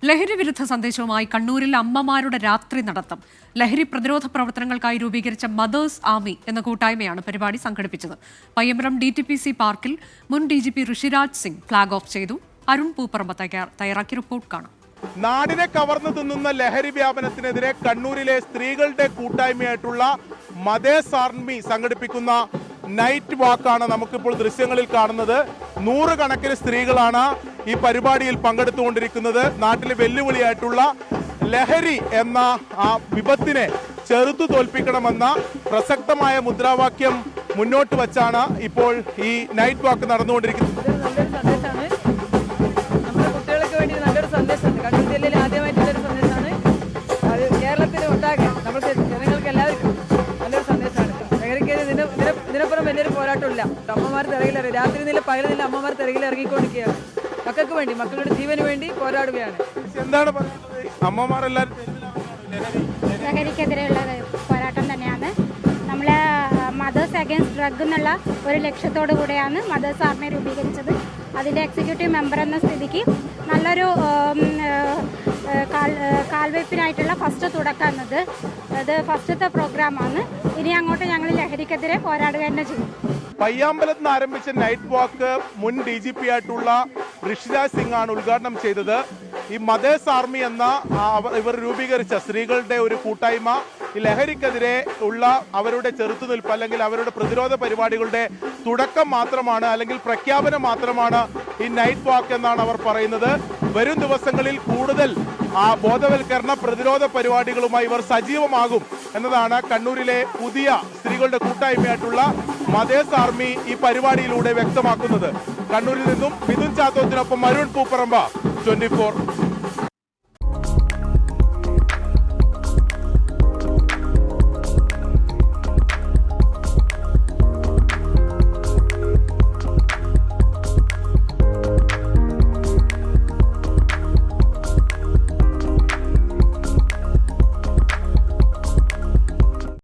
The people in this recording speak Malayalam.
ലഹരി വിരുദ്ധ സന്ദേശവുമായി കണ്ണൂരിൽ അമ്മമാരുടെ രാത്രി നടത്തം. ലഹരി പ്രതിരോധ പ്രവർത്തനങ്ങൾക്കായി രൂപീകരിച്ച മദേഴ്സ് ആർമി എന്ന കൂട്ടായ്മയാണ് പരിപാടി സംഘടിപ്പിച്ചത്. പയ്യമ്പലം DTPC പാർക്കിൽ മുൻ DGP Rishiraj Singh flag off ചെയ്തു. അരുൺ പൂപ്പറമ്പ തയ്യാറാക്കിയ റിപ്പോർട്ട് കാണാം. നാടിനെ കവർന്നു തിന്നുന്ന ലഹരി വ്യാപനത്തിനെതിരെ കണ്ണൂരിലെ സ്ത്രീകളുടെ കൂട്ടായ്മയായിട്ടുള്ള മദേഴ്സ് ആർമി സംഘടിപ്പിക്കുന്ന നൈറ്റ് വാക്കാണ് നമുക്കിപ്പോൾ ദൃശ്യങ്ങളിൽ കാണുന്നത്. 100 കണക്കിന് സ്ത്രീകളാണ് ഈ പരിപാടിയിൽ പങ്കെടുത്തുകൊണ്ടിരിക്കുന്നത്. നാട്ടിലെ വെല്ലുവിളിയായിട്ടുള്ള ലഹരി എന്ന ആ വിപത്തിനെ ചെറുത്തു തോൽപ്പിക്കണമെന്ന പ്രസക്തമായ മുദ്രാവാക്യം മുന്നോട്ട് വച്ചാണ് ഇപ്പോൾ ഈ നൈറ്റ് വാക്ക് നടന്നുകൊണ്ടിരിക്കുന്നത്. നല്ലൊരു സന്ദേശമുണ്ട്. കണ്ണൂർ ജില്ലയിൽ ആദ്യമായിട്ടുള്ളൊരു സന്ദേശമാണ്. അത് കേരളത്തിന് ഒട്ടാകെ നമുക്ക് ജനങ്ങൾക്ക് എല്ലാവർക്കും നല്ലൊരു സന്ദേശമാണ്. ലഹരിക്കെതിരെ ഇതിനപ്പുറം വലിയൊരു പോരാട്ടമില്ല. അമ്മമാർ തിരകിലിറങ്ങി, രാത്രി നില പകൽ നില അമ്മമാർ തിരകിലിറങ്ങിക്കൊണ്ടിരിക്കുകയാണ്. മക്കൾക്ക് വേണ്ടി, മക്കളുടെ ജീവന് വേണ്ടി പോരാടുകയാണ്. എന്താണ് പറയുന്നത്? അമ്മമാർ എല്ലാവരും ലഹരിക്കെതിരെയുള്ള പോരാട്ടം തന്നെയാണ്. നമ്മൾ മദേഴ്സ് അഗെയിൻസ്റ്റ് ഡ്രഗ് എന്നുള്ള ഒരു ലക്ഷ്യത്തോടു കൂടെയാണ് മദേഴ്സ് ആർമി രൂപീകരിച്ചത്. അതിൻ്റെ എക്സിക്യൂട്ടീവ് മെമ്പർ എന്ന സ്ഥിതിക്ക് നല്ലൊരു കാൽവയ്പ്പിനായിട്ടുള്ള ഫസ്റ്റ് തുടക്കം എന്നത് അത് ഫസ്റ്റത്തെ പ്രോഗ്രാമാണ്. ഇനി അങ്ങോട്ട് ഞങ്ങൾ ലഹരിക്കെതിരെ പോരാടുക തന്നെ ചെയ്യും. പയ്യാമ്പലത്ത് നിന്ന് ആരംഭിച്ച നൈറ്റ് വാക്ക് മുൻ DGP ആയിട്ടുള്ള ഋഷിരാജ് സിംഗ് ആണ് ഉദ്ഘാടനം ചെയ്തത്. ഈ മദേഴ്സ് ആർമി എന്ന ഇവർ രൂപീകരിച്ച സ്ത്രീകളുടെ ഒരു കൂട്ടായ്മ ഈ ലഹരിക്കെതിരെ ഉള്ള അവരുടെ ചെറുത്തുനിൽപ്പ് അല്ലെങ്കിൽ അവരുടെ പ്രതിരോധ പരിപാടികളുടെ തുടക്കം മാത്രമാണ്, അല്ലെങ്കിൽ പ്രഖ്യാപനം മാത്രമാണ് ഈ നൈറ്റ് വാക്ക് എന്നാണ് അവർ പറയുന്നത്. വരും ദിവസങ്ങളിൽ കൂടുതൽ ബോധവൽക്കരണ പ്രതിരോധ പരിപാടികളുമായി ഇവർ സജീവമാകും എന്നതാണ് കണ്ണൂരിലെ പുതിയ സ്ത്രീകളുടെ കൂട്ടായ്മയായിട്ടുള്ള മദേഴ്സ് ആർമി ഈ പരിപാടിയിലൂടെ വ്യക്തമാക്കുന്നത്. കണ്ണൂരിൽ നിന്നും മിഥുൻ ചാത്തോത്തിനൊപ്പം അരുൺ പൂപ്പറമ്പ, 24.